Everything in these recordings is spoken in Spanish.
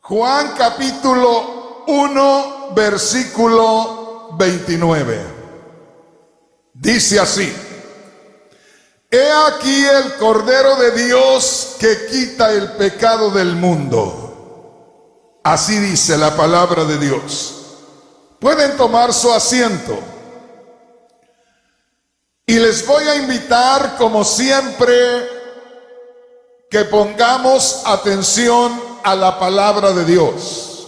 Juan capítulo 1, versículo 29. Dice así: He aquí el Cordero de Dios que quita el pecado del mundo. Así dice la palabra de Dios. Pueden tomar su asiento. Y les voy a invitar, como siempre, que pongamos atención a la palabra de Dios.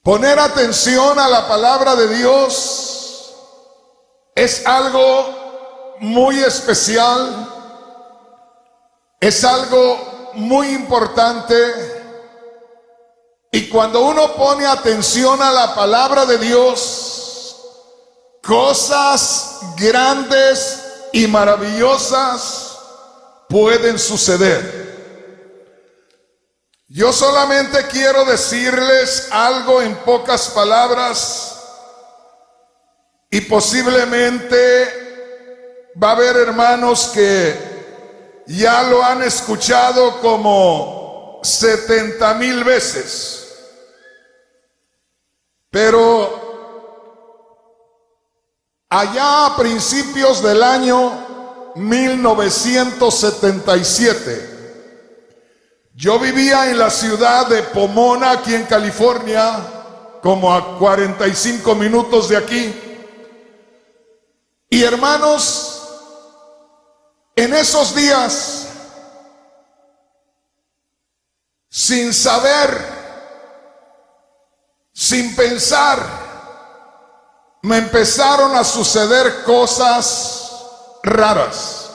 Poner atención a la palabra de Dios es algo muy especial, es algo muy importante. Y cuando uno pone atención a la palabra de Dios, cosas grandes y maravillosas pueden suceder. Yo solamente quiero decirles algo en pocas palabras, y posiblemente va a haber hermanos que ya lo han escuchado como 70,000 veces. Pero allá a principios del año 1977, yo vivía en la ciudad de Pomona, aquí en California, como a 45 minutos de aquí. Y hermanos, en esos días, sin saber, sin pensar, me empezaron a suceder cosas raras.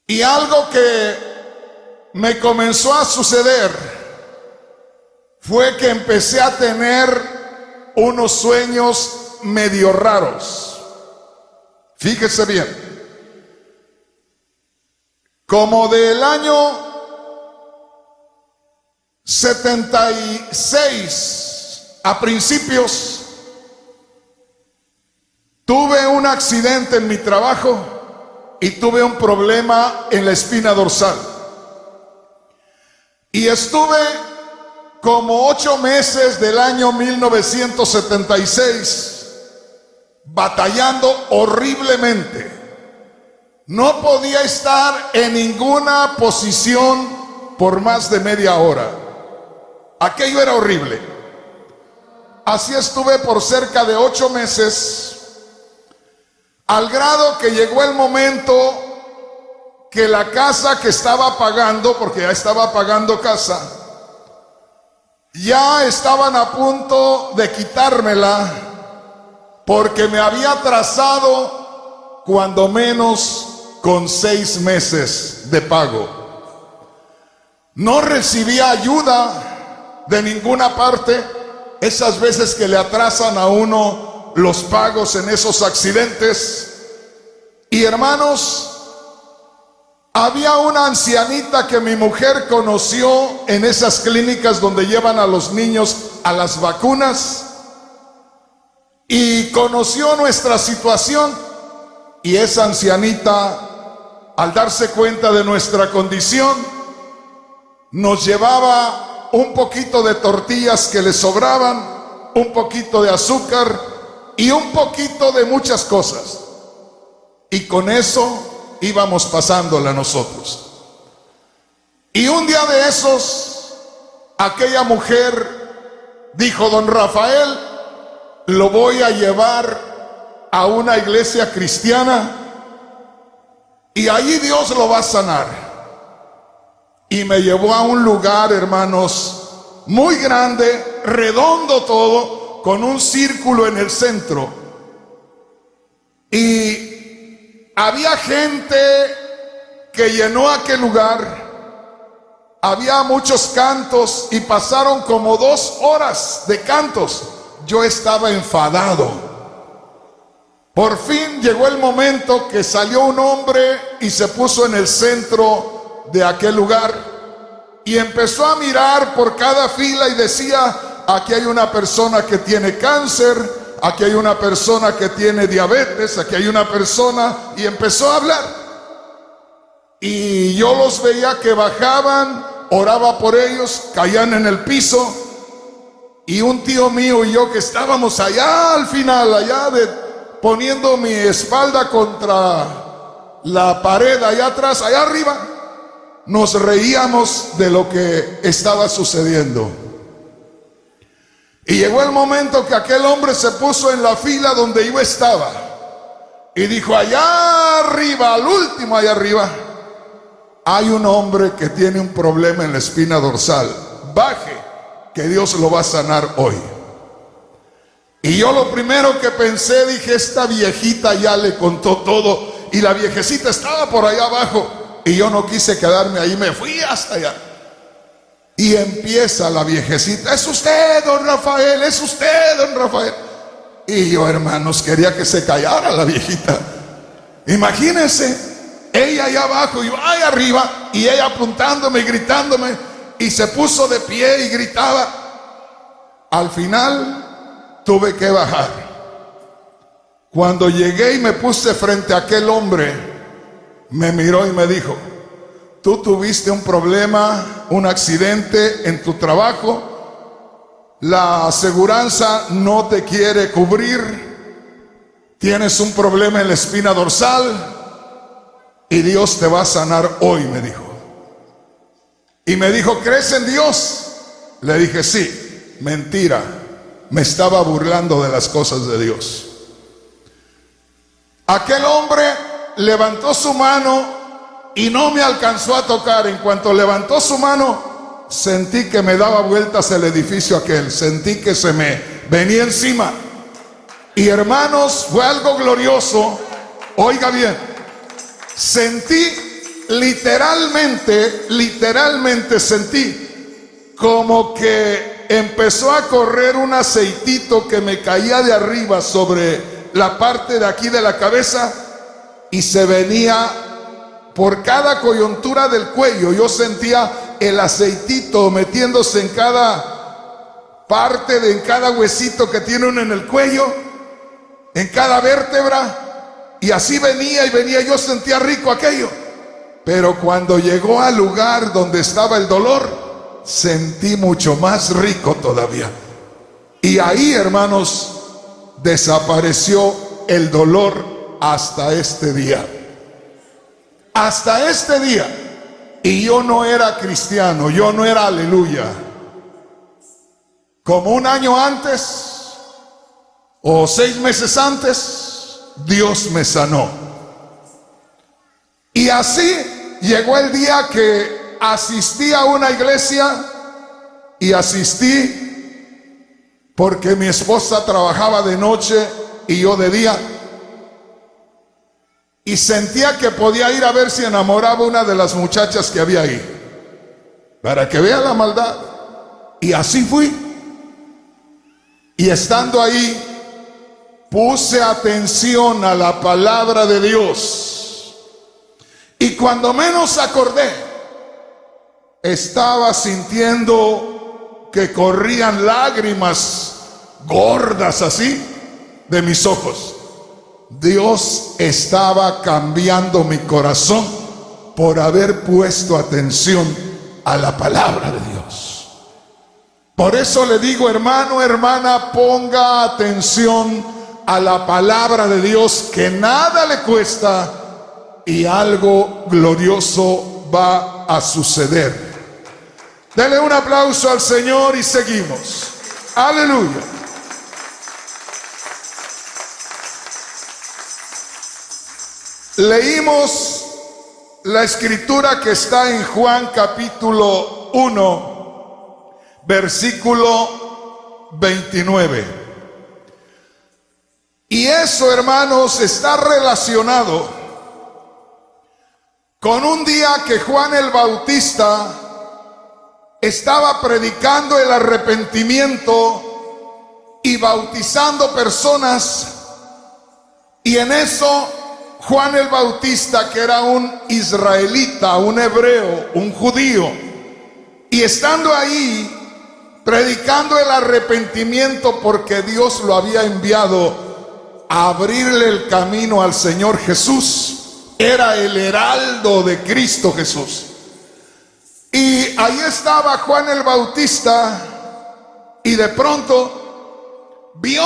Y algo que me comenzó a suceder fue que empecé a tener unos sueños medio raros. Fíjese bien. Como del año 76 a principios, tuve un accidente en mi trabajo y tuve un problema en la espina dorsal. Y estuve como 8 meses del año 1976 batallando horriblemente. No podía estar en ninguna posición por más de media hora. Aquello era horrible. Así estuve por cerca de 8 meses, al grado que llegó el momento que la casa que estaba pagando, porque ya estaba pagando casa, ya estaban a punto de quitármela, porque me había atrasado cuando menos con 6 meses de pago. No recibía ayuda de ninguna parte. Esas veces que le atrasan a uno los pagos en esos accidentes. Y hermanos, había una ancianita que mi mujer conoció en esas clínicas donde llevan a los niños a las vacunas, y conoció nuestra situación. Y esa ancianita, al darse cuenta de nuestra condición, nos llevaba un poquito de tortillas que le sobraban, un poquito de azúcar y un poquito de muchas cosas. Y con eso íbamos pasándola nosotros. Y un día de esos, aquella mujer dijo: don Rafael, lo voy a llevar a una iglesia cristiana y ahí Dios lo va a sanar. Y me llevó a un lugar, hermanos, muy grande, redondo todo, con un círculo en el centro. Y había gente que llenó aquel lugar. Había muchos cantos y pasaron como 2 horas de cantos. Yo estaba enfadado. Por fin llegó el momento que salió un hombre y se puso en el centro de aquel lugar y empezó a mirar por cada fila y decía: aquí hay una persona que tiene cáncer, aquí hay una persona que tiene diabetes, aquí hay una persona, y empezó a hablar. Y yo los veía que bajaban oraba por ellos, caían en el piso. Y un tío mío y yo, que estábamos allá al final, poniendo mi espalda contra la pared allá atrás, allá arriba, nos reíamos de lo que estaba sucediendo. Y llegó el momento que aquel hombre se puso en la fila donde yo estaba y dijo: allá arriba, al último allá arriba, hay un hombre que tiene un problema en la espina dorsal. Baje, que Dios lo va a sanar hoy. Y yo lo primero que pensé, dije: esta viejita ya le contó todo, y la viejecita estaba por allá abajo, y yo no quise quedarme ahí, me fui hasta allá. Y empieza la viejecita: es usted, don Rafael, es usted, don Rafael. Y yo, hermanos, quería que se callara la viejita. Imagínense, ella allá abajo y yo allá arriba, y ella apuntándome y gritándome. Y se puso de pie y gritaba. Al final tuve que bajar. Cuando llegué y me puse frente a aquel hombre, me miró y me dijo: tú tuviste un problema, un accidente en tu trabajo, la aseguranza no te quiere cubrir, tienes un problema en la espina dorsal y Dios te va a sanar hoy, me dijo. Y me dijo: ¿crees en Dios? Le dije: sí. Mentira, me estaba burlando de las cosas de Dios. Aquel hombre levantó su mano y no me alcanzó a tocar. En cuanto levantó su mano, sentí que me daba vueltas el edificio aquel, sentí que se me venía encima. Y hermanos, fue algo glorioso. Oiga bien, sentí literalmente sentí como que empezó a correr un aceitito que me caía de arriba sobre la parte de aquí de la cabeza y se venía por cada coyuntura del cuello. Yo sentía el aceitito metiéndose en cada parte, en cada huesito que tiene uno en el cuello, en cada vértebra, y así venía y venía. Yo sentía rico aquello. Pero cuando llegó al lugar donde estaba el dolor, sentí mucho más rico todavía. Y ahí, hermanos, desapareció el dolor hasta este día. Hasta este día. Y yo no era cristiano, yo no era aleluya. Como un año antes o 6 meses antes, Dios me sanó. Y así llegó el día que asistí a una iglesia, y asistí porque mi esposa trabajaba de noche y yo de día, y sentía que podía ir a ver si enamoraba a una de las muchachas que había ahí, para que vea la maldad. Y así fui, y estando ahí puse atención a la palabra de Dios. Y cuando menos acordé, estaba sintiendo que corrían lágrimas gordas así de mis ojos. Dios estaba cambiando mi corazón por haber puesto atención a la palabra de Dios. Por eso le digo, hermano, hermana, ponga atención a la palabra de Dios, que nada le cuesta y algo glorioso va a suceder. Dele un aplauso al Señor y seguimos. Aleluya. Leímos la escritura que está en Juan capítulo 1, versículo 29. Y eso, hermanos, está relacionado con un día que Juan el Bautista estaba predicando el arrepentimiento y bautizando personas. Y en eso Juan el Bautista, que era un israelita, un hebreo, un judío, y estando ahí predicando el arrepentimiento porque Dios lo había enviado a abrirle el camino al Señor Jesús, era el heraldo de Cristo Jesús. Y ahí estaba Juan el Bautista y de pronto vio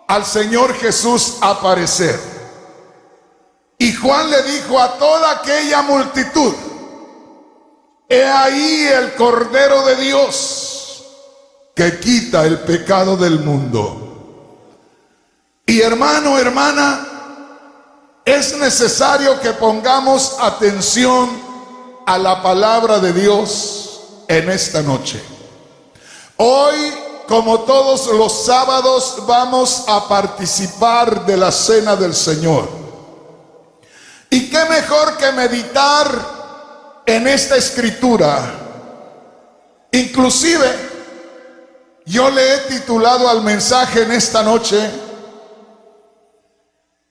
al Señor Jesús aparecer. Y Juan le dijo a toda aquella multitud: he ahí el Cordero de Dios que quita el pecado del mundo. Y hermano, hermana, es necesario que pongamos atención a la palabra de Dios en esta noche. Hoy, como todos los sábados, vamos a participar de la cena del Señor. Y qué mejor que meditar en esta escritura. Inclusive, yo le he titulado al mensaje en esta noche: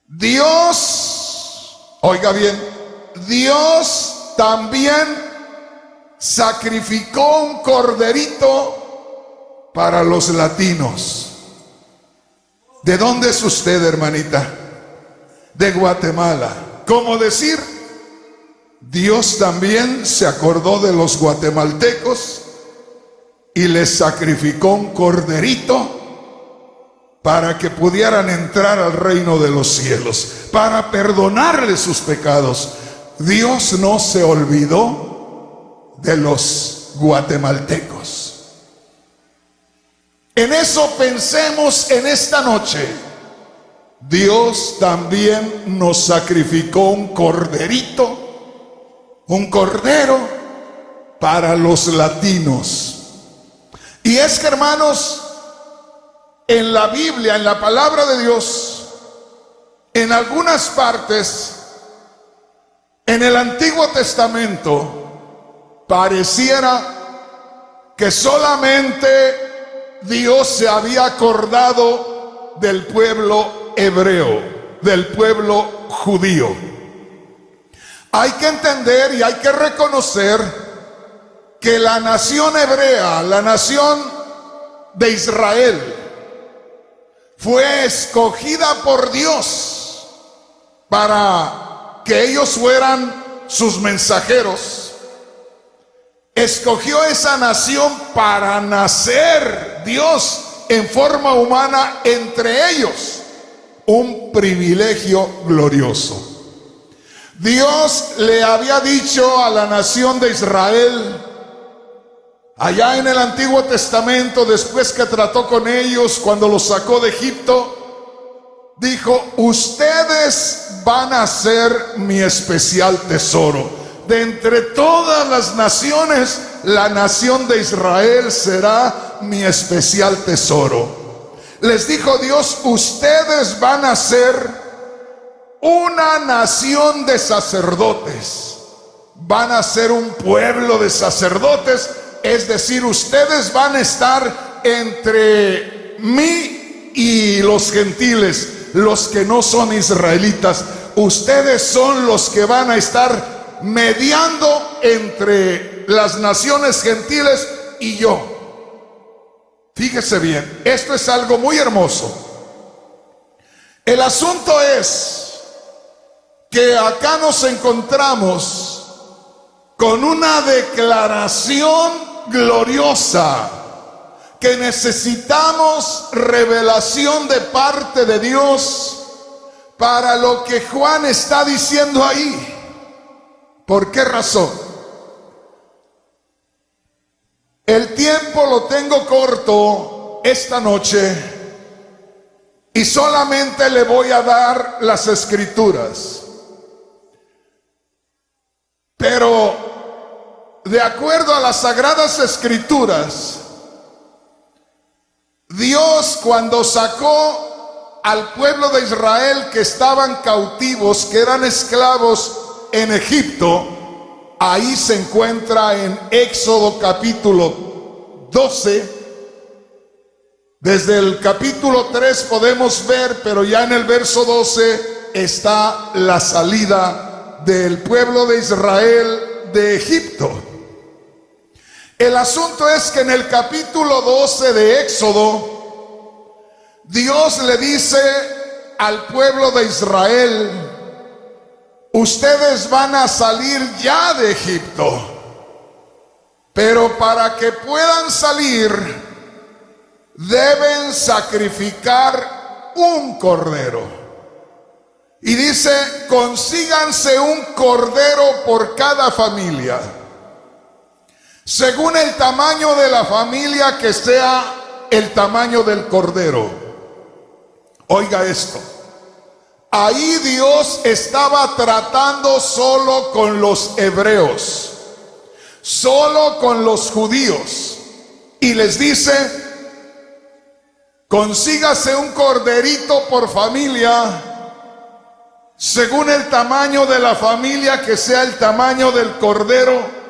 Dios, oiga bien, Dios también sacrificó un corderito para los latinos. ¿De dónde es usted, hermanita? De Guatemala. ¿Cómo decir? Dios también se acordó de los guatemaltecos y les sacrificó un corderito para que pudieran entrar al reino de los cielos, para perdonarles sus pecados. Dios no se olvidó de los guatemaltecos. En eso pensemos en esta noche. Dios también nos sacrificó un corderito, un cordero para los latinos. Y es que, hermanos, en la Biblia, en la palabra de Dios, en algunas partes, en el Antiguo Testamento, pareciera que solamente Dios se había acordado del pueblo hebreo, del pueblo judío. Hay que entender y hay que reconocer que la nación hebrea, la nación de Israel, fue escogida por Dios para que ellos fueran sus mensajeros. Escogió esa nación para nacer Dios en forma humana entre ellos. Un privilegio glorioso. Dios le había dicho a la nación de Israel, allá en el Antiguo Testamento, después que trató con ellos cuando los sacó de Egipto, dijo: ustedes van a ser mi especial tesoro. De entre todas las naciones, la nación de Israel será mi especial tesoro. Les dijo Dios: ustedes van a ser una nación de sacerdotes, van a ser un pueblo de sacerdotes, es decir, ustedes van a estar entre mí y los gentiles, los que no son israelitas. Ustedes son los que van a estar mediando entre las naciones gentiles y yo. Fíjese bien, esto es algo muy hermoso. El asunto es que acá nos encontramos con una declaración gloriosa, que necesitamos revelación de parte de Dios para lo que Juan está diciendo ahí. ¿Por qué razón? El tiempo lo tengo corto esta noche y solamente le voy a dar las escrituras. Pero de acuerdo a las sagradas escrituras, Dios, cuando sacó al pueblo de Israel que estaban cautivos, que eran esclavos en Egipto, ahí se encuentra en Éxodo capítulo 12. Desde el capítulo 3 podemos ver, pero ya en el verso 12 está la salida del pueblo de Israel de Egipto. El asunto es que en el capítulo 12 de Éxodo, Dios le dice al pueblo de Israel: ustedes van a salir ya de Egipto. Pero para que puedan salir, deben sacrificar un cordero. Y dice, consíganse un cordero por cada familia, según el tamaño de la familia, que sea el tamaño del cordero. Oiga esto. Ahí Dios estaba tratando solo con los hebreos, solo con los judíos, y les dice, consígase un corderito por familia, según el tamaño de la familia, que sea el tamaño del cordero.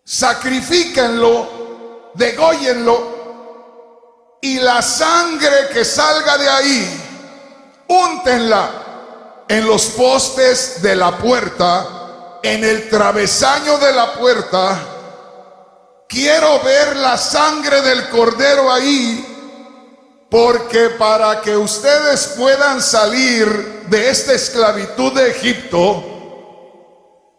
Sacrifíquenlo, dególlenlo, y la sangre que salga de ahí, úntenla en los postes de la puerta, en el travesaño de la puerta. Quiero ver la sangre del cordero ahí, porque para que ustedes puedan salir de esta esclavitud de Egipto,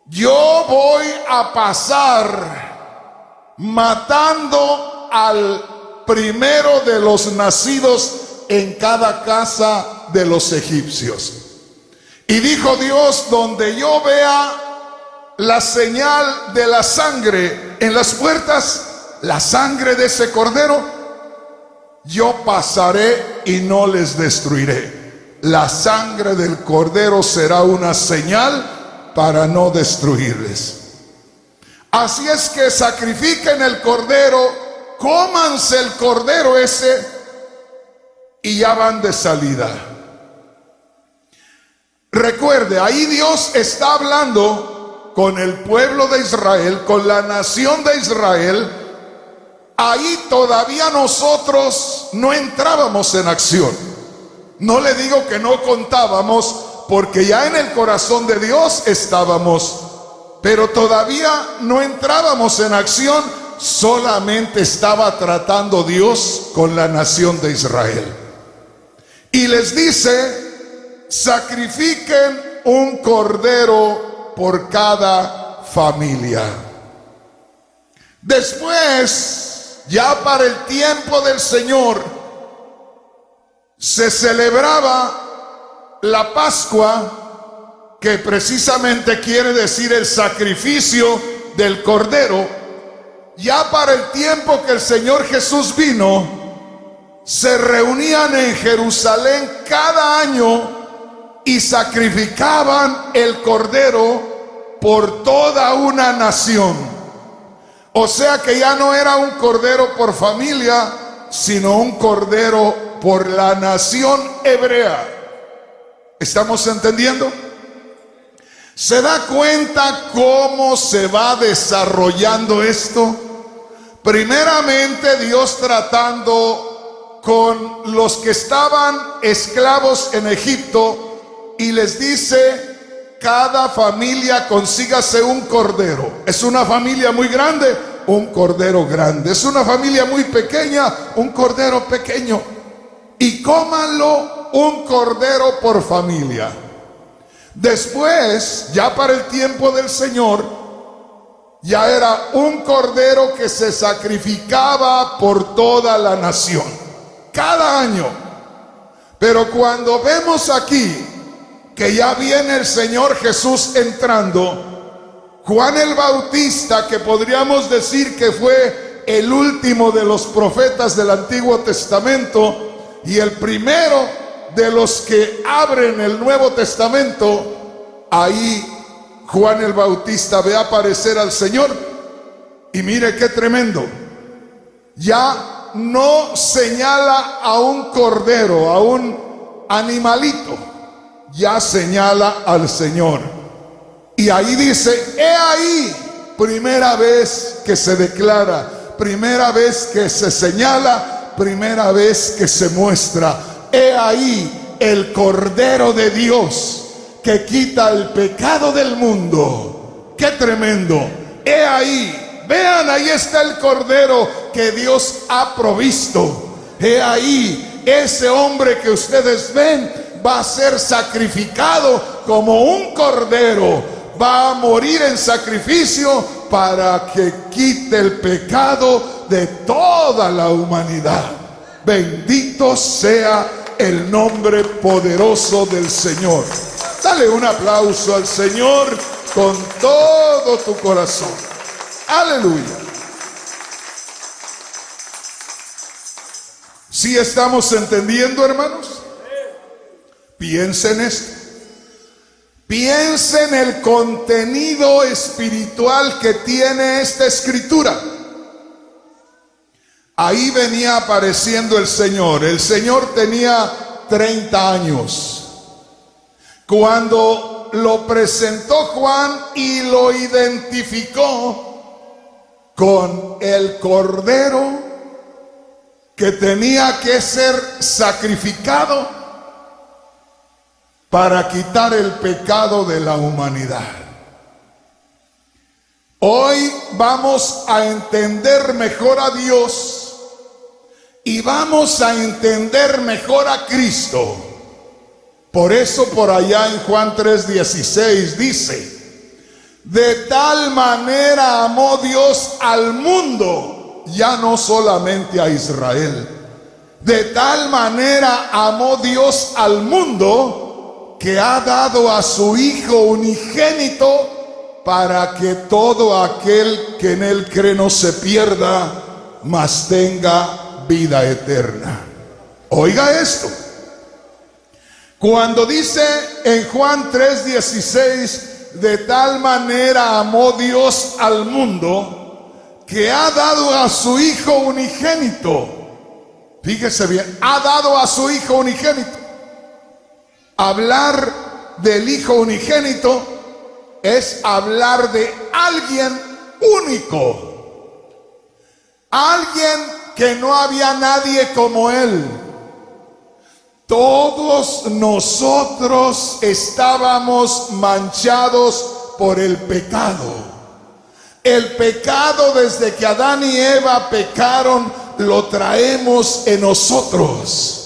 yo voy a pasar matando al primero de los nacidos en cada casa de los egipcios. Y dijo Dios, donde yo vea la señal de la sangre en las puertas, la sangre de ese cordero, yo pasaré y no les destruiré. La sangre del cordero será una señal para no destruirles. Así es que sacrifiquen el cordero, cómanse el cordero ese, y ya van de salida. Recuerde, ahí Dios está hablando con el pueblo de Israel, con la nación de Israel. Ahí todavía nosotros no entrábamos en acción. No le digo que no contábamos, porque ya en el corazón de Dios estábamos, pero todavía no entrábamos en acción. Solamente estaba tratando Dios con la nación de Israel. Y les dice, sacrifiquen un cordero por cada familia. Después, ya para el tiempo del Señor, se celebraba la Pascua, que precisamente quiere decir el sacrificio del cordero. Ya para el tiempo que el Señor Jesús vino, se reunían en Jerusalén cada año y sacrificaban el cordero por toda una nación. O sea que ya no era un cordero por familia, sino un cordero por la nación hebrea. ¿Estamos entendiendo? ¿Se da cuenta cómo se va desarrollando esto? Primeramente, Dios tratando con los que estaban esclavos en Egipto, y les dice, cada familia consígase un cordero. Es una familia muy grande, un cordero grande. Es una familia muy pequeña, un cordero pequeño. Y cómanlo, un cordero por familia. Después, ya para el tiempo del Señor, ya era un cordero que se sacrificaba por toda la nación, cada año. Pero cuando vemos aquí que ya viene el Señor Jesús entrando, Juan el Bautista, que podríamos decir que fue el último de los profetas del Antiguo Testamento y el primero de los que abren el Nuevo Testamento, ahí Juan el Bautista ve aparecer al Señor, y mire qué tremendo. Ya no señala a un cordero, a un animalito, ya señala al Señor. Y ahí dice, he ahí, primera vez que se declara, primera vez que se señala, primera vez que se muestra. He ahí el Cordero de Dios que quita el pecado del mundo. ¡Qué tremendo! He ahí, vean, ahí está el Cordero que Dios ha provisto. He ahí, ese hombre que ustedes ven va a ser sacrificado como un cordero, va a morir en sacrificio para que quite el pecado de toda la humanidad. Bendito sea el nombre poderoso del Señor. Dale un aplauso al Señor con todo tu corazón. Aleluya. ¿Sí estamos entendiendo, hermanos? Piensen esto. Piensen el contenido espiritual que tiene esta escritura. Ahí venía apareciendo el Señor. El Señor tenía 30 años cuando lo presentó Juan y lo identificó con el Cordero que tenía que ser sacrificado para quitar el pecado de la humanidad. Hoy vamos a entender mejor a Dios y vamos a entender mejor a Cristo. Por eso por allá en Juan 3:16 dice: de tal manera amó Dios al mundo, ya no solamente a Israel. De tal manera amó Dios al mundo que ha dado a su Hijo unigénito para que todo aquel que en él cree no se pierda, mas tenga vida eterna. Oiga esto. Cuando dice en Juan 3:16, de tal manera amó Dios al mundo que ha dado a su Hijo unigénito. Fíjese bien, ha dado a su Hijo unigénito. Hablar del Hijo unigénito es hablar de alguien único, alguien que no había nadie como Él. Todos nosotros estábamos manchados por el pecado. El pecado, desde que Adán y Eva pecaron, lo traemos en nosotros.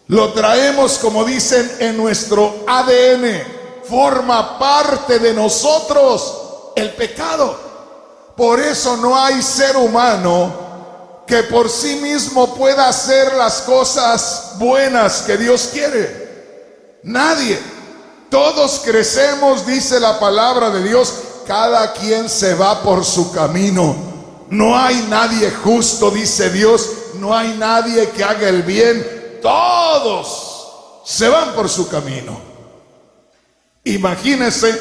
Lo traemos, como dicen, en nuestro ADN. Forma parte de nosotros el pecado. Por eso no hay ser humano que por sí mismo pueda hacer las cosas buenas que Dios quiere. Nadie. Todos crecemos, dice la palabra de Dios, cada quien se va por su camino. No hay nadie justo, dice Dios. No hay nadie que haga el bien. Todos se van por su camino. Imagínense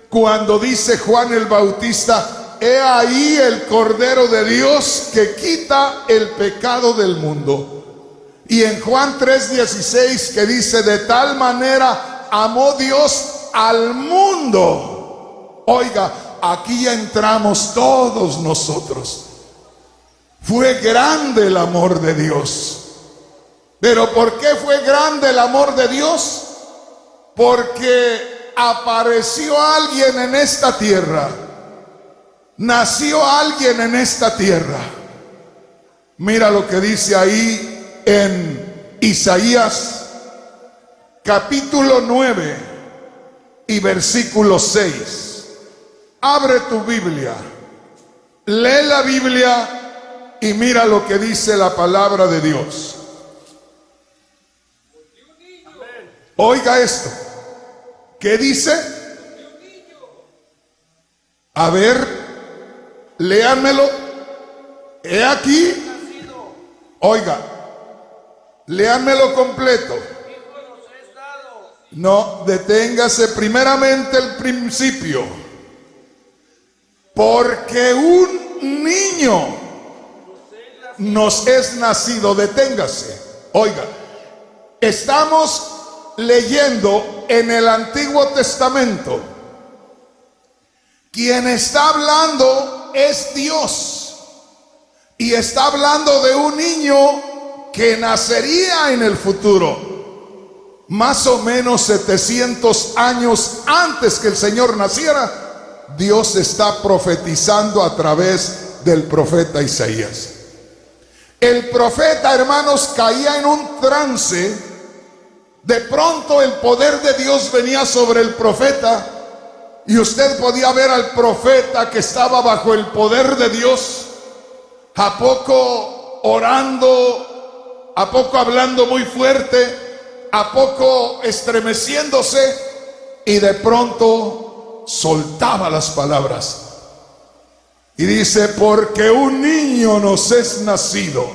cuando dice Juan el Bautista: he ahí el Cordero de Dios que quita el pecado del mundo. Y en Juan 3:16 que dice: de tal manera amó Dios al mundo. Oiga, aquí ya entramos todos nosotros. Fue grande el amor de Dios. ¿Pero por qué fue grande el amor de Dios? Porque apareció alguien en esta tierra. Nació alguien en esta tierra. Mira lo que dice ahí en Isaías capítulo 9 y versículo 6. Abre tu Biblia, lee la Biblia y mira lo que dice la palabra de Dios. Oiga esto. ¿Qué dice? A ver, léanmelo. He aquí. Oiga, léanmelo completo. No, deténgase primeramente el principio. Porque un niño nos es nacido. Deténgase. Oiga, estamos leyendo en el Antiguo Testamento. Quien está hablando es Dios. Y está hablando de un niño que nacería en el futuro. Más o menos 700 años antes que el Señor naciera, Dios está profetizando a través del profeta Isaías. El profeta, hermanos, caía en un trance. De pronto el poder de Dios venía sobre el profeta y usted podía ver al profeta que estaba bajo el poder de Dios, a poco orando, a poco hablando muy fuerte, a poco estremeciéndose, y de pronto soltaba las palabras. Y dice, porque un niño nos es nacido.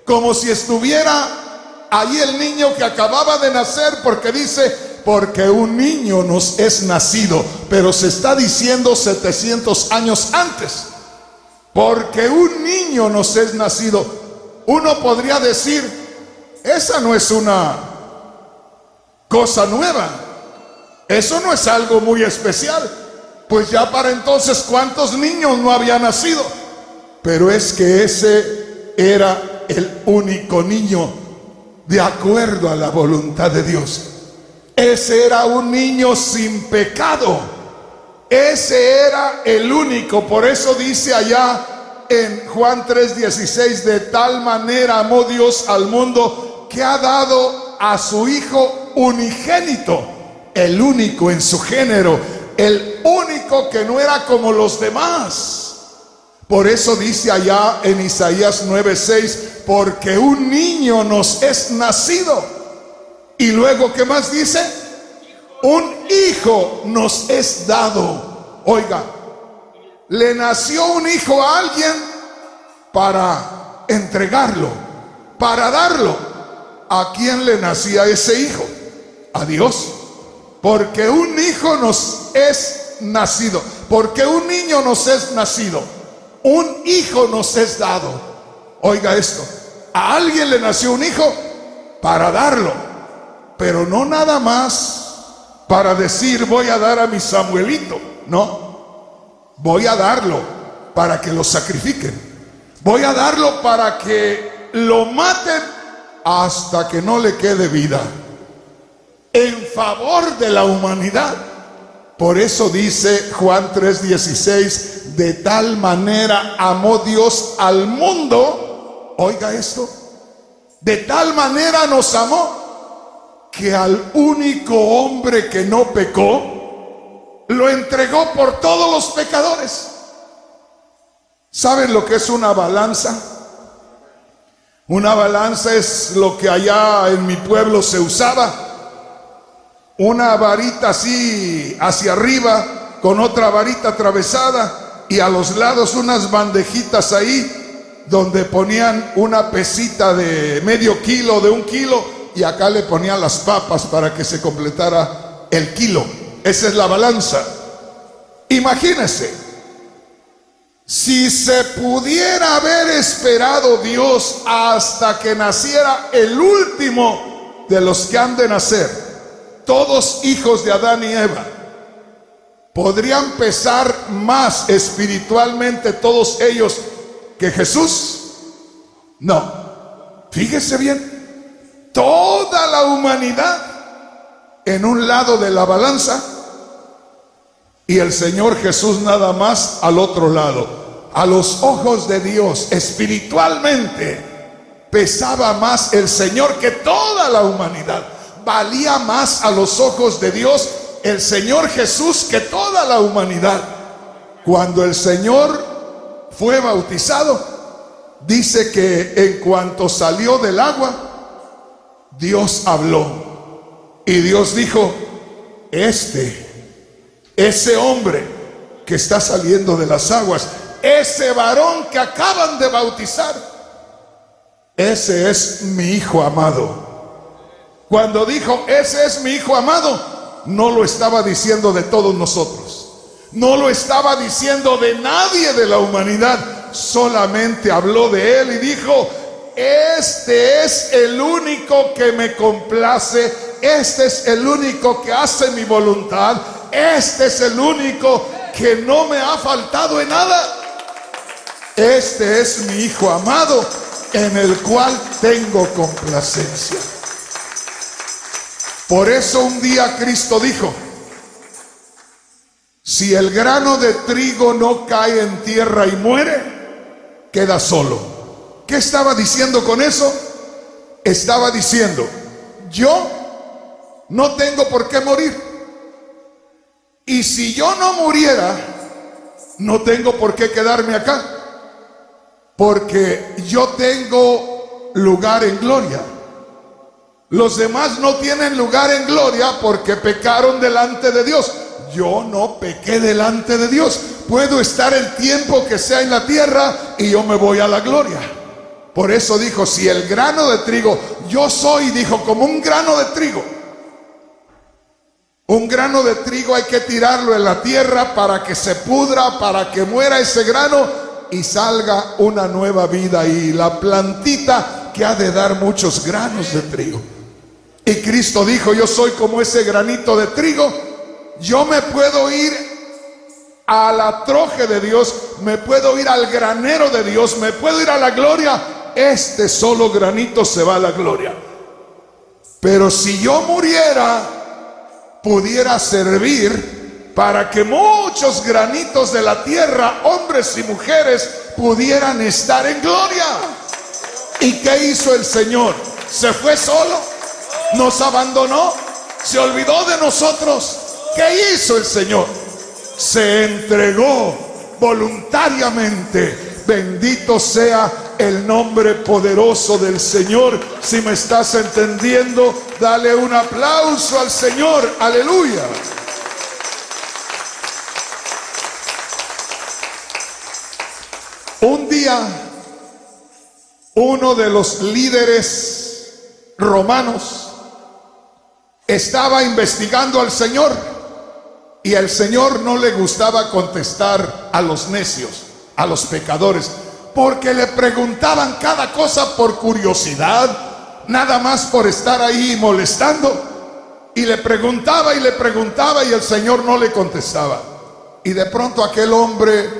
Como si estuviera ahí el niño que acababa de nacer, porque dice, porque un niño nos es nacido. Pero se está diciendo 700 años antes. Porque un niño nos es nacido. Uno podría decir, esa no es una cosa nueva. Eso no es algo muy especial. Pues ya para entonces, ¿cuántos niños no habían nacido? Pero es que ese era el único niño de acuerdo a la voluntad de Dios. Ese era un niño sin pecado. Ese era el único. Por eso dice allá en Juan 3:16, de tal manera amó Dios al mundo que ha dado a su Hijo unigénito, el único en su género, el único que no era como los demás. Por eso dice allá en Isaías 9:6, porque un niño nos es nacido. Y luego, ¿qué más dice? Un hijo nos es dado. Oiga, le nació un hijo a alguien para entregarlo, para darlo. ¿A quién le nacía ese hijo? A Dios. Porque un hijo nos es nacido. Porque un niño nos es nacido. Un hijo nos es dado. Oiga esto, a alguien le nació un hijo para darlo, pero no nada más para decir voy a dar a mi Samuelito. No, voy a darlo para que lo sacrifiquen. Voy a darlo para que lo maten hasta que no le quede vida, en favor de la humanidad. Por eso dice Juan 3:16, de tal manera amó Dios al mundo. Oiga esto, de tal manera nos amó que al único hombre que no pecó lo entregó por todos los pecadores. ¿Saben lo que es una balanza? Una balanza es lo que allá en mi pueblo se usaba. Una varita así hacia arriba con otra varita atravesada, y a los lados unas bandejitas ahí donde ponían una pesita de medio kilo, de 1 kilo, y acá le ponían las papas para que se completara el kilo. Esa es la balanza. Imagínense, si se pudiera haber esperado Dios hasta que naciera el último de los que han de nacer, todos hijos de Adán y Eva, ¿podrían pesar más espiritualmente todos ellos que Jesús? No. Fíjese bien, toda la humanidad en un lado de la balanza y el Señor Jesús nada más al otro lado. A los ojos de Dios, espiritualmente, pesaba más el Señor que toda la humanidad. Valía más a los ojos de Dios el Señor Jesús que toda la humanidad. Cuando el Señor fue bautizado, dice que en cuanto salió del agua, Dios habló. Y Dios dijo, ese hombre que está saliendo de las aguas, ese varón que acaban de bautizar, ese es mi hijo amado. Cuando dijo, ese es mi hijo amado, no lo estaba diciendo de todos nosotros, no lo estaba diciendo de nadie de la humanidad, solamente habló de él y dijo, este es el único que me complace, este es el único que hace mi voluntad, este es el único que no me ha faltado en nada. Este es mi hijo amado, en el cual tengo complacencia. Por eso un día Cristo dijo, si el grano de trigo no cae en tierra y muere, queda solo. ¿Qué estaba diciendo con eso? Estaba diciendo, yo no tengo por qué morir. Y si yo no muriera, no tengo por qué quedarme acá, porque yo tengo lugar en gloria. Los demás no tienen lugar en gloria porque pecaron delante de Dios. Yo no pequé delante de Dios. Puedo estar el tiempo que sea en la tierra y yo me voy a la gloria. Por eso dijo, si el grano de trigo, yo soy, dijo, como un grano de trigo. Un grano de trigo hay que tirarlo en la tierra para que se pudra, para que muera ese grano y salga una nueva vida. Y la plantita que ha de dar muchos granos de trigo. Y Cristo dijo, yo soy como ese granito de trigo. Yo me puedo ir a la troje de Dios, me puedo ir al granero de Dios, me puedo ir a la gloria. Este solo granito se va a la gloria. Pero si yo muriera, pudiera servir para que muchos granitos de la tierra, hombres y mujeres, pudieran estar en gloria. ¿Y qué hizo el Señor? ¿Se fue solo? ¿Nos abandonó? ¿Se olvidó de nosotros? ¿Qué hizo el Señor? Se entregó voluntariamente. Bendito sea el nombre poderoso del Señor. Si me estás entendiendo, dale un aplauso al Señor. Aleluya. Un día, uno de los líderes romanos estaba investigando al Señor, y al Señor no le gustaba contestar a los necios, a los pecadores, porque le preguntaban cada cosa por curiosidad, nada más por estar ahí molestando, y le preguntaba y el Señor no le contestaba. Y de pronto aquel hombre,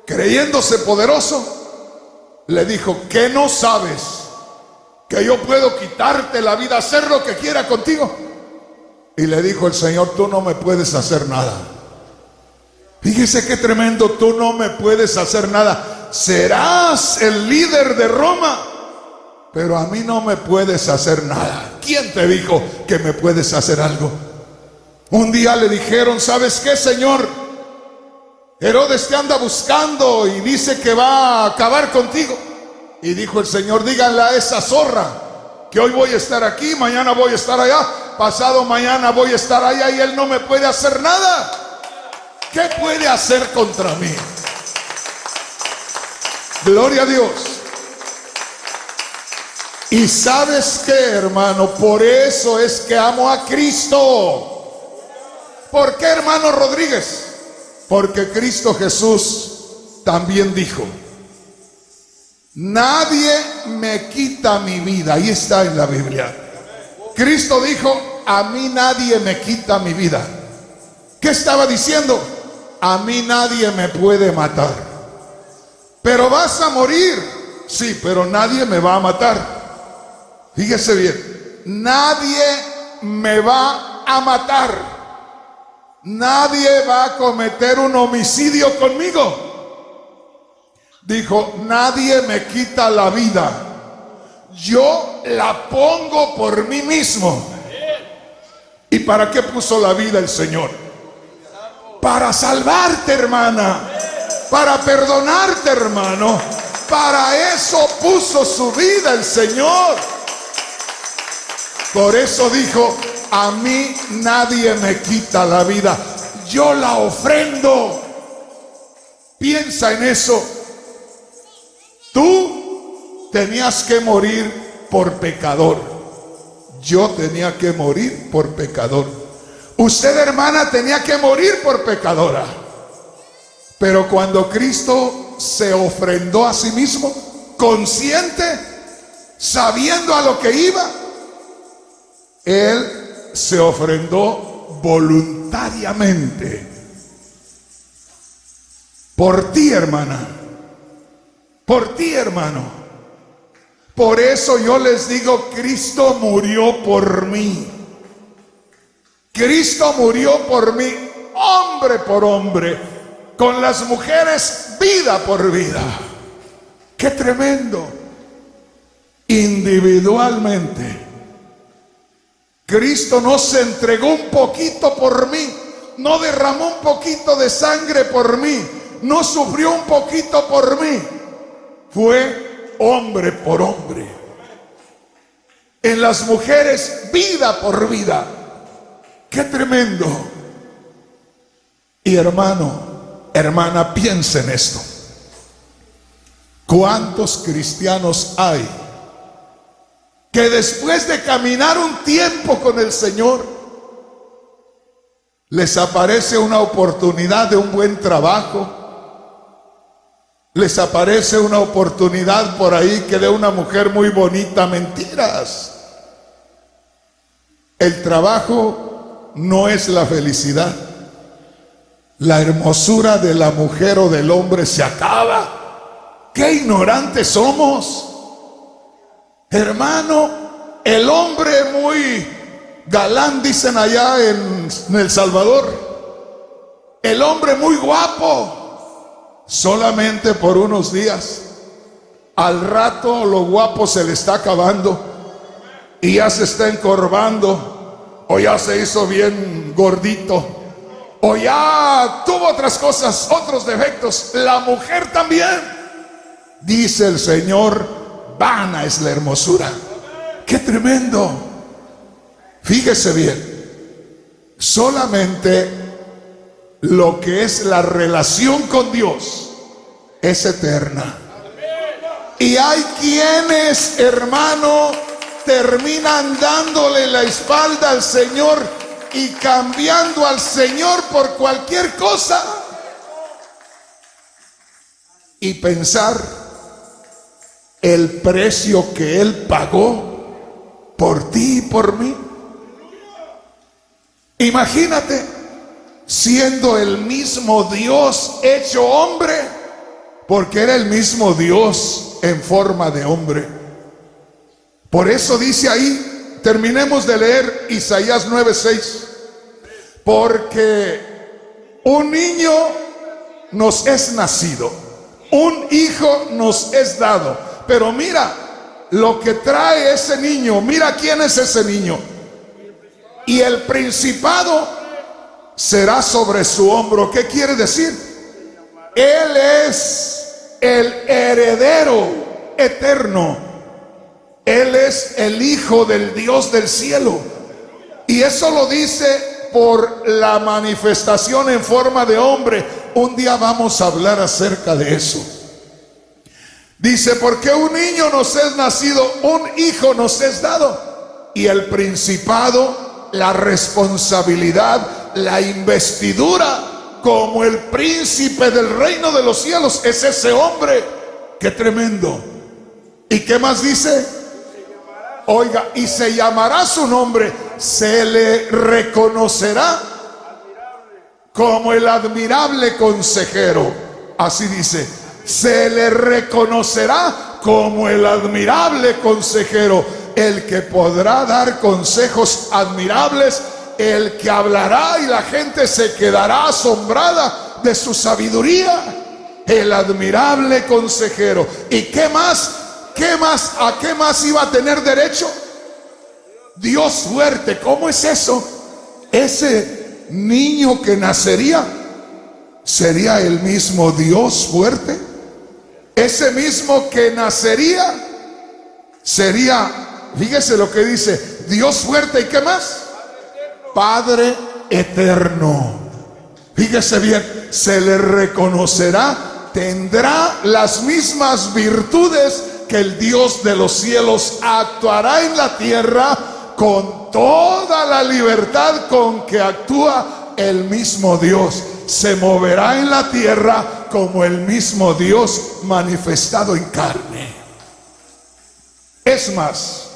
creyéndose poderoso, le dijo, ¿qué no sabes? ¿Que yo puedo quitarte la vida, hacer lo que quiera contigo? Y le dijo el Señor, tú no me puedes hacer nada. Fíjese qué tremendo, tú no me puedes hacer nada. Serás el líder de Roma, pero a mí no me puedes hacer nada. ¿Quién te dijo que me puedes hacer algo? Un día le dijeron, ¿sabes qué, Señor? Herodes te anda buscando y dice que va a acabar contigo. Y dijo el Señor, díganle a esa zorra que hoy voy a estar aquí, mañana voy a estar allá, pasado mañana voy a estar allá, y él no me puede hacer nada. ¿Qué puede hacer contra mí? Gloria a Dios. Y ¿sabes qué, hermano? Por eso es que amo a Cristo. ¿Por qué, hermano Rodríguez? Porque Cristo Jesús también dijo, nadie me quita mi vida. Ahí está en la Biblia. Cristo dijo, a mí nadie me quita mi vida. ¿Qué estaba diciendo? A mí nadie me puede matar. Pero vas a morir. Sí, pero nadie me va a matar. Fíjese bien, nadie me va a matar. Nadie va a cometer un homicidio conmigo. Dijo, nadie me quita la vida. Yo la pongo por mí mismo. ¿Y para qué puso la vida el Señor? Para salvarte, hermana. Para perdonarte, hermano. Para eso puso su vida el Señor. Por eso dijo, a mí nadie me quita la vida. Yo la ofrendo. Piensa en eso. Tú tenías que morir por pecador. Yo tenía que morir por pecador. Usted, hermana, tenía que morir por pecadora. Pero cuando Cristo se ofrendó a sí mismo, consciente, sabiendo a lo que iba, Él se ofrendó voluntariamente. Por ti, hermana. Por ti, hermano. Por eso yo les digo, Cristo murió por mí. Cristo murió por mí, hombre por hombre, con las mujeres vida por vida. ¡Qué tremendo! Individualmente. Cristo no se entregó un poquito por mí, no derramó un poquito de sangre por mí, no sufrió un poquito por mí. Fue hombre por hombre. En las mujeres, vida por vida. ¡Qué tremendo! Y hermano, hermana, piensa en esto. ¿Cuántos cristianos hay que después de caminar un tiempo con el Señor, les aparece una oportunidad de un buen trabajo? Les aparece una oportunidad por ahí que de una mujer muy bonita. Mentiras. El trabajo no es la felicidad. La hermosura de la mujer o del hombre se acaba. ¡Qué ignorantes somos! Hermano, el hombre muy galán, dicen allá en El Salvador, el hombre muy guapo, solamente por unos días. Al rato lo guapo se le está acabando y ya se está encorvando, o ya se hizo bien gordito, o ya tuvo otras cosas, otros defectos. La mujer también. Dice el Señor, vana es la hermosura. ¡Qué tremendo! Fíjese bien, solamente lo que es la relación con Dios es eterna. Y hay quienes, hermano, terminan dándole la espalda al Señor y cambiando al Señor por cualquier cosa. Y pensar el precio que Él pagó por ti y por mí. Imagínate, siendo el mismo Dios hecho hombre, porque era el mismo Dios en forma de hombre. Por eso dice ahí, terminemos de leer Isaías 9:6, porque un niño nos es nacido, un hijo nos es dado. Pero mira lo que trae ese niño, mira quién es ese niño. Y el principado será sobre su hombro. ¿Qué quiere decir? Él es el heredero eterno. Él es el Hijo del Dios del cielo. Y eso lo dice por la manifestación en forma de hombre. Un día vamos a hablar acerca de eso. Dice, porque un niño nos es nacido, un hijo nos es dado. Y el principado, la responsabilidad, la investidura como el príncipe del reino de los cielos, es ese hombre. ¡Qué tremendo! ¿Y qué más dice? Oiga, y se llamará su nombre, se le reconocerá como el admirable consejero. Así dice, se le reconocerá como el admirable consejero, el que podrá dar consejos admirables, el que hablará y la gente se quedará asombrada de su sabiduría, el admirable consejero. ¿Y qué más? ¿Qué más? ¿A qué más iba a tener derecho? Dios fuerte. ¿Cómo es eso? Ese niño que nacería sería el mismo Dios fuerte. Ese mismo que nacería sería, fíjese lo que dice, Dios fuerte. ¿Y qué más? Padre eterno. Fíjese bien, se le reconocerá, tendrá las mismas virtudes que el Dios de los cielos, actuará en la tierra con toda la libertad con que actúa el mismo Dios. Se moverá en la tierra como el mismo Dios manifestado en carne. Es más,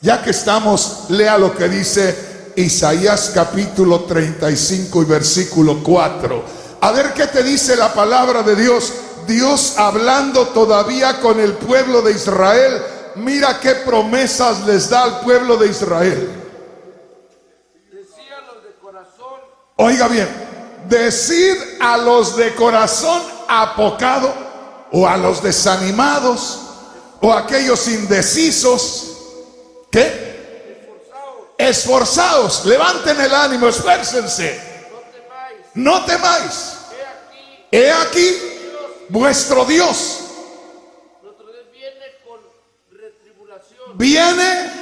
ya que estamos, lea lo que dice Isaías capítulo 35 y versículo 4. A ver qué te dice la palabra de Dios. Dios hablando todavía con el pueblo de Israel. Mira qué promesas les da al pueblo de Israel. Decía a los de corazón, oiga bien, decid a los de corazón apocado, o a los desanimados, o a aquellos indecisos, ¿qué? Esforzaos, levanten el ánimo, esfuércense. no no temáis. He aquí vuestro Dios. Viene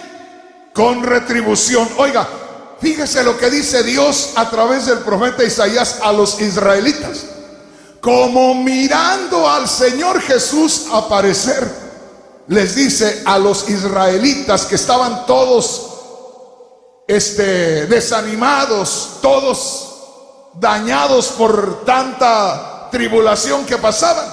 con retribución. Oiga, fíjese lo que dice Dios a través del profeta Isaías a los israelitas. Como mirando al Señor Jesús aparecer, les dice a los israelitas que estaban todos desanimados, todos dañados por tanta tribulación que pasaban.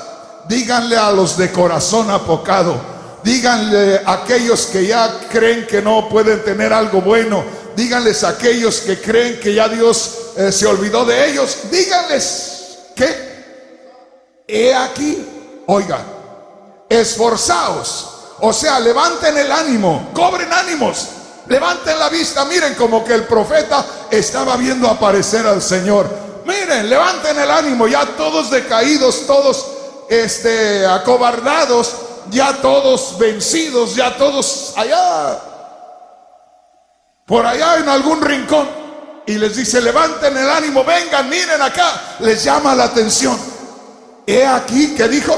Díganle a los de corazón apocado, díganle a aquellos que ya creen que no pueden tener algo bueno, díganles a aquellos que creen que ya Dios se olvidó de ellos, díganles que he aquí, oiga, esforzaos, o sea, levanten el ánimo, cobren ánimos, levanten la vista. Miren, como que el profeta estaba viendo aparecer al Señor. Miren, levanten el ánimo, ya todos decaídos, todos acobardados, ya todos vencidos, ya todos allá, por allá en algún rincón. Y les dice, levanten el ánimo, vengan, miren acá. Les llama la atención. He aquí, ¿qué dijo?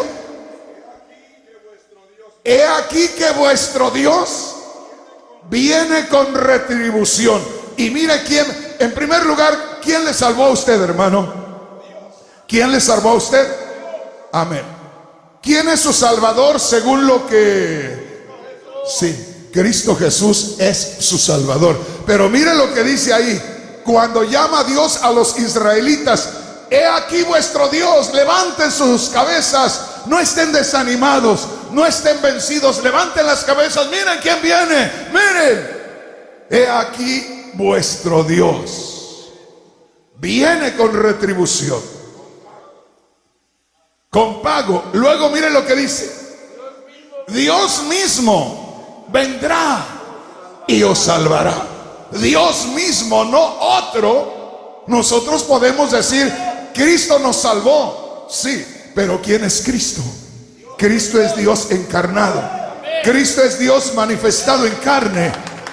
He aquí que vuestro Dios viene con retribución. Y mire quién, en primer lugar, ¿quién le salvó a usted, hermano? ¿Quién le salvó a usted? Amén. ¿Quién es su Salvador según lo que... Sí, Cristo Jesús es su Salvador. Pero mire lo que dice ahí. Cuando llama Dios a los israelitas, he aquí vuestro Dios, levanten sus cabezas, no estén desanimados, no estén vencidos, levanten las cabezas, miren quién viene, miren. He aquí vuestro Dios, viene con retribución, con pago. Luego miren lo que dice, Dios mismo vendrá y os salvará. Dios mismo, no otro. Nosotros podemos decir, Cristo nos salvó, sí, pero ¿quién es Cristo? Cristo es Dios encarnado. Cristo es Dios manifestado en carne.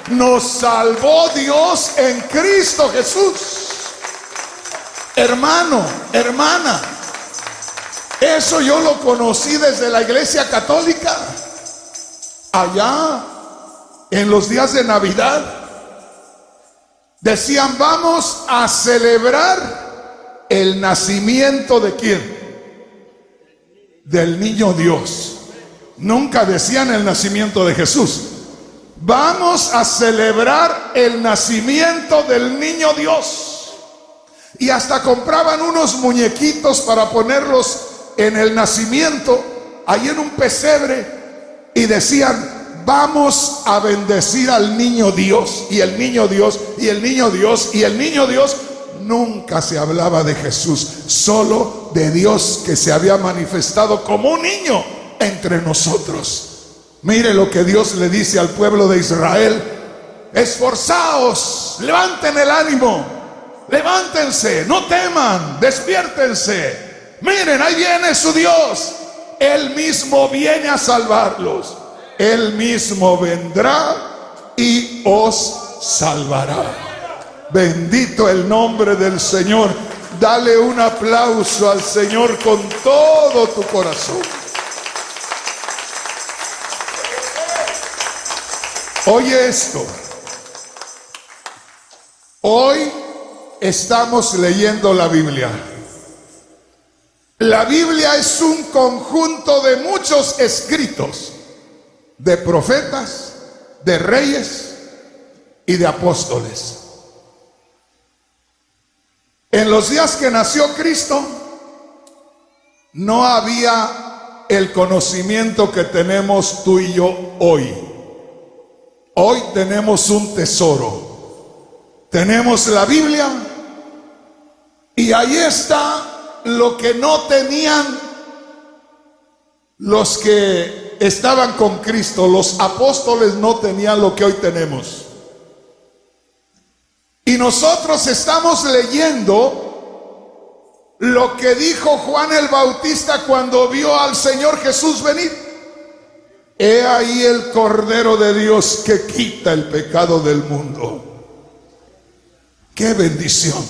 Nos salvó Dios en Cristo Jesús. Hermano, hermana, eso yo lo conocí desde la iglesia católica. Allá, en los días de Navidad, decían, vamos a celebrar el nacimiento de quién? Del niño Dios. Nunca decían el nacimiento de Jesús. Vamos a celebrar el nacimiento del niño Dios. Y hasta compraban unos muñequitos para ponerlos en el nacimiento, ahí en un pesebre, y decían, vamos a bendecir al niño Dios. Y el niño Dios, y el niño Dios, y el niño Dios. Nunca se hablaba de Jesús, solo de Dios que se había manifestado como un niño entre nosotros. Mire lo que Dios le dice al pueblo de Israel: esforzaos, levanten el ánimo, levántense, no teman, despiértense. Miren, ahí viene su Dios. Él mismo viene a salvarlos. Él mismo vendrá y os salvará. Bendito el nombre del Señor. Dale un aplauso al Señor con todo tu corazón. Oye esto. Hoy estamos leyendo la Biblia. La Biblia es un conjunto de muchos escritos, de profetas, de reyes y de apóstoles. En los días que nació Cristo, no había el conocimiento que tenemos tú y yo hoy. Hoy tenemos un tesoro. Tenemos la Biblia y ahí está lo que no tenían los que estaban con Cristo. Los apóstoles no tenían lo que hoy tenemos. Y nosotros estamos leyendo lo que dijo Juan el Bautista cuando vio al Señor Jesús venir. He ahí el Cordero de Dios que quita el pecado del mundo. ¡Qué bendición!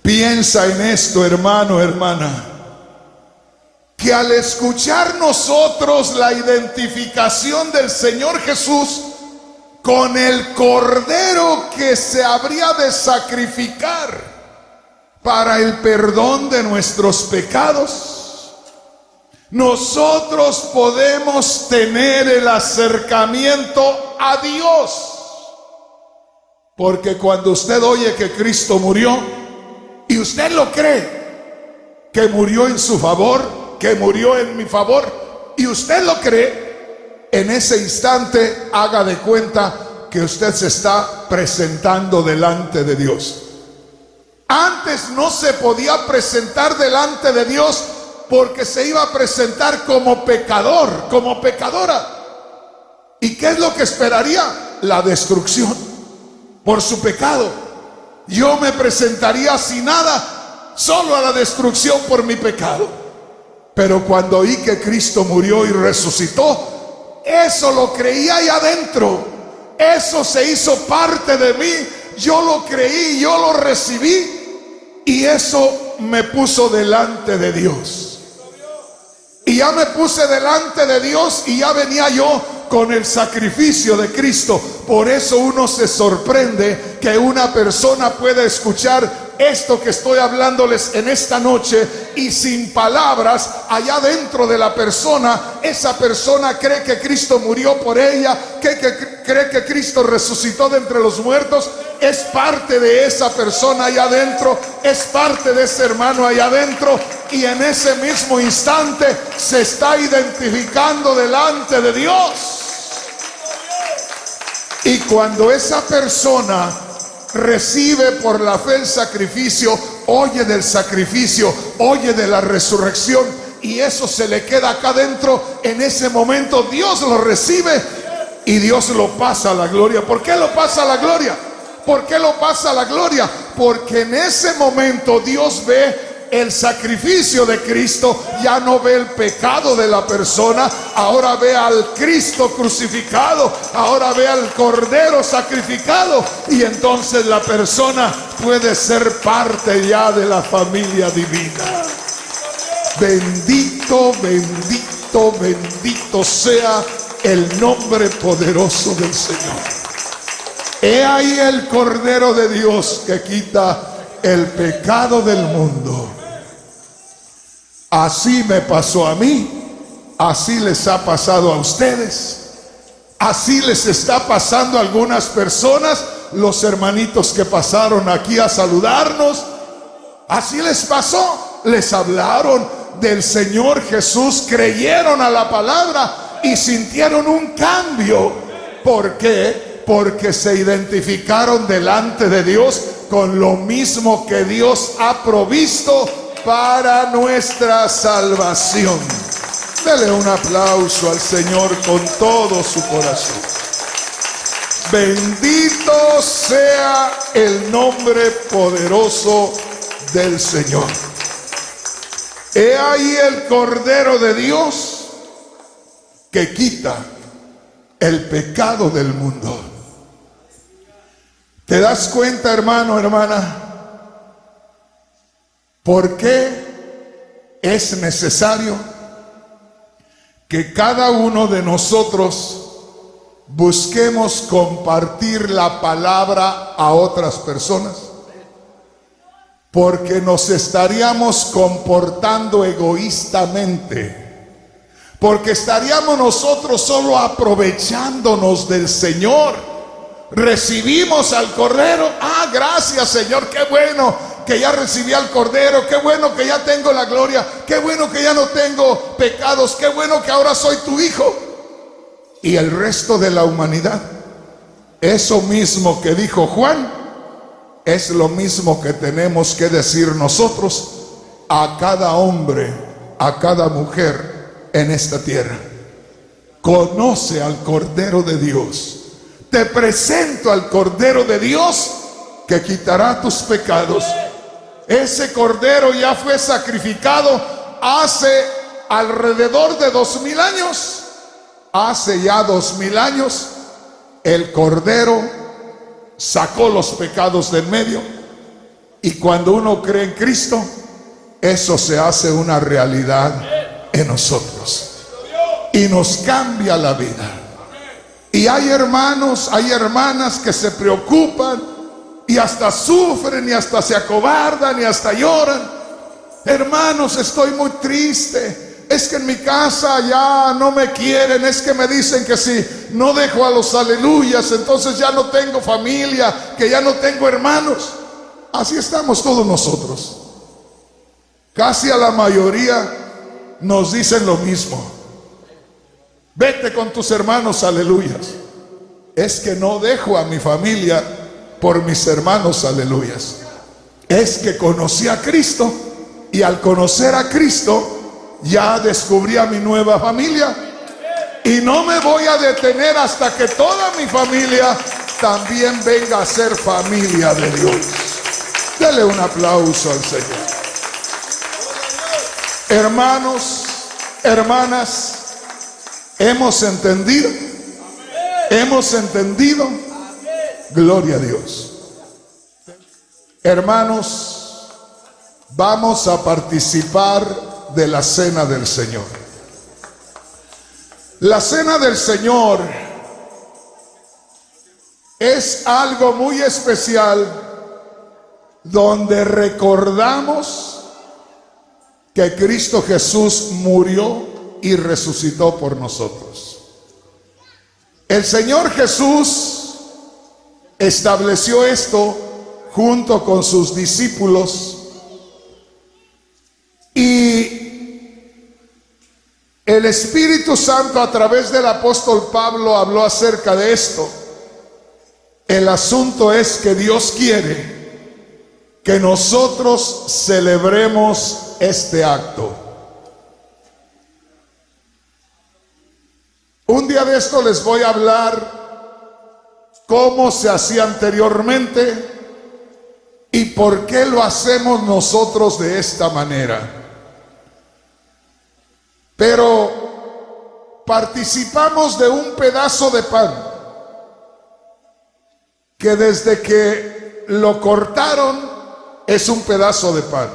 Piensa en esto, hermano, hermana, que al escuchar nosotros la identificación del Señor Jesús con el cordero que se habría de sacrificar para el perdón de nuestros pecados, nosotros podemos tener el acercamiento a Dios. Porque cuando usted oye que Cristo murió y usted lo cree, que murió en su favor, que murió en mi favor, y usted lo cree, en ese instante haga de cuenta que usted se está presentando delante de Dios. Antes no se podía presentar delante de Dios porque se iba a presentar como pecador, como pecadora. ¿Y qué es lo que esperaría? La destrucción por su pecado. Yo me presentaría sin nada, solo a la destrucción por mi pecado. Pero cuando oí que Cristo murió y resucitó, eso lo creía ahí adentro. Eso se hizo parte de mí. Yo lo creí, yo lo recibí, y eso me puso delante de Dios. Y ya me puse delante de Dios y ya venía yo con el sacrificio de Cristo. Por eso uno se sorprende que una persona pueda escuchar esto que estoy hablándoles en esta noche y sin palabras, allá dentro de la persona, esa persona cree que Cristo murió por ella, cree que Cristo resucitó de entre los muertos. Es parte de esa persona allá adentro, es parte de ese hermano allá adentro, y en ese mismo instante se está identificando delante de Dios. Y cuando esa persona recibe por la fe el sacrificio, oye del sacrificio, oye de la resurrección, y eso se le queda acá adentro, en ese momento Dios lo recibe y Dios lo pasa a la gloria. ¿Por qué lo pasa a la gloria? ¿Por qué lo pasa a la gloria? Porque en ese momento Dios ve el sacrificio de Cristo, ya no ve el pecado de la persona, ahora ve al Cristo crucificado, ahora ve al Cordero sacrificado, y entonces la persona puede ser parte ya de la familia divina. Bendito, bendito, bendito sea el nombre poderoso del Señor. He ahí el Cordero de Dios que quita el pecado del mundo. Así me pasó a mí, así les ha pasado a ustedes, así les está pasando a algunas personas, los hermanitos que pasaron aquí a saludarnos, así les pasó. Les hablaron del Señor Jesús, creyeron a la palabra y sintieron un cambio. ¿Por qué? Porque se identificaron delante de Dios con lo mismo que Dios ha provisto para nuestra salvación. Dele un aplauso al Señor con todo su corazón. Bendito sea el nombre poderoso del Señor. He ahí el Cordero de Dios que quita el pecado del mundo. ¿Te das cuenta, hermano, hermana? ¿Por qué es necesario que cada uno de nosotros busquemos compartir la palabra a otras personas? Porque nos estaríamos comportando egoístamente, porque estaríamos nosotros solo aprovechándonos del Señor. Recibimos al Cordero, gracias Señor, qué bueno que ya recibí al Cordero, qué bueno que ya tengo la gloria, qué bueno que ya no tengo pecados, qué bueno que ahora soy tu hijo. Y el resto de la humanidad, eso mismo que dijo Juan, es lo mismo que tenemos que decir nosotros a cada hombre, a cada mujer en esta tierra. Conoce al Cordero de Dios. Te presento al Cordero de Dios que quitará tus pecados. Ese Cordero ya fue sacrificado hace alrededor de 2000 años. Hace ya 2000 años el Cordero sacó los pecados del medio. Y cuando uno cree en Cristo, eso se hace una realidad en nosotros y nos cambia la vida. Y hay hermanos, hay hermanas que se preocupan y hasta sufren y hasta se acobardan y hasta lloran. Hermanos, estoy muy triste. Es que en mi casa ya no me quieren. Es que me dicen que si no dejo a los aleluyas, entonces ya no tengo familia, que ya no tengo hermanos. Así estamos todos nosotros. Casi a la mayoría nos dicen lo mismo. Vete con tus hermanos, aleluyas. Es que no dejo a mi familia por mis hermanos, aleluyas. Es que conocí a Cristo y al conocer a Cristo ya descubrí a mi nueva familia y no me voy a detener hasta que toda mi familia también venga a ser familia de Dios. Dele un aplauso al Señor. Hermanos, hermanas, hemos entendido. Hemos entendido. Gloria a Dios. Hermanos, vamos a participar de la cena del Señor. La cena del Señor es algo muy especial donde recordamos que Cristo Jesús murió y resucitó por nosotros. El Señor Jesús estableció esto junto con sus discípulos y el Espíritu Santo a través del apóstol Pablo habló acerca de esto. El asunto es que Dios quiere que nosotros celebremos este acto. Un día de esto les voy a hablar cómo se hacía anteriormente y por qué lo hacemos nosotros de esta manera. Pero participamos de un pedazo de pan que desde que lo cortaron es un pedazo de pan.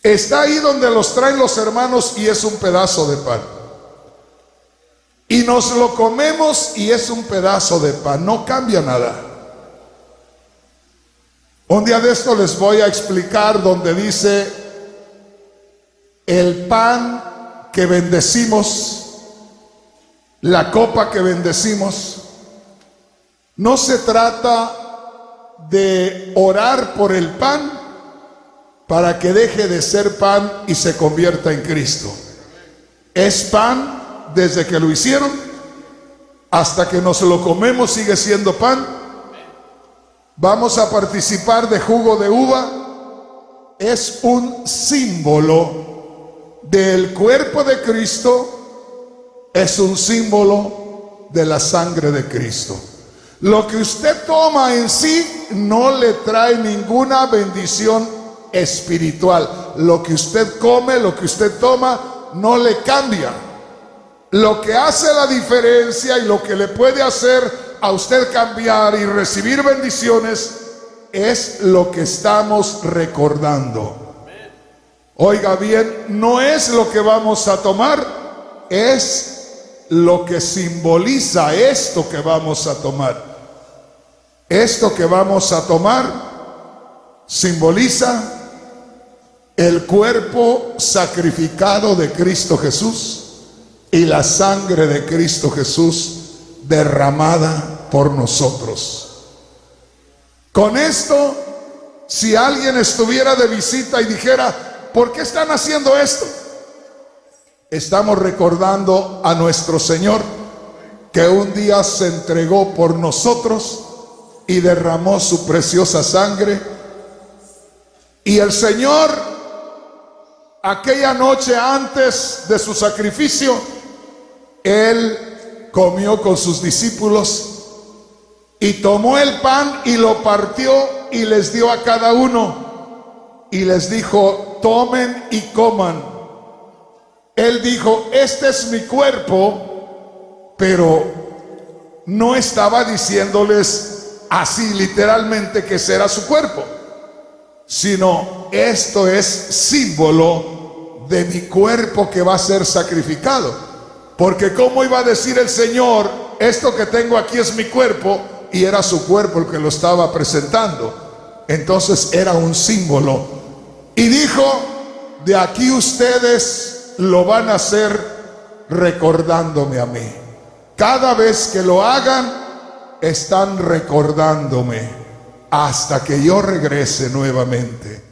Está ahí donde los traen los hermanos y es un pedazo de pan. Y nos lo comemos y es un pedazo de pan, no cambia nada. Un día de esto les voy a explicar donde dice el pan que bendecimos, la copa que bendecimos. No se trata de orar por el pan para que deje de ser pan y se convierta en Cristo. Es pan desde que lo hicieron hasta que nos lo comemos, sigue siendo pan. Vamos a participar de jugo de uva. Es un símbolo del cuerpo de Cristo, es un símbolo de la sangre de Cristo. Lo que usted toma en sí no le trae ninguna bendición espiritual. Lo que usted come, lo que usted toma, no le cambia. Lo que hace la diferencia y lo que le puede hacer a usted cambiar y recibir bendiciones es lo que estamos recordando. Oiga bien, no es lo que vamos a tomar, es lo que simboliza esto que vamos a tomar. Esto que vamos a tomar simboliza el cuerpo sacrificado de Cristo Jesús y la sangre de Cristo Jesús derramada por nosotros. Con esto, si alguien estuviera de visita y dijera, ¿por qué están haciendo esto? Estamos recordando a nuestro Señor que un día se entregó por nosotros y derramó su preciosa sangre. Y el Señor, aquella noche antes de su sacrificio, Él comió con sus discípulos y tomó el pan y lo partió y les dio a cada uno y les dijo, tomen y coman. Él dijo, este es mi cuerpo, pero no estaba diciéndoles así literalmente que será su cuerpo, sino esto es símbolo de mi cuerpo que va a ser sacrificado. Porque ¿cómo iba a decir el Señor, esto que tengo aquí es mi cuerpo? Y era su cuerpo el que lo estaba presentando. Entonces era un símbolo. Y dijo, de aquí ustedes lo van a hacer recordándome a mí. Cada vez que lo hagan, están recordándome hasta que yo regrese nuevamente.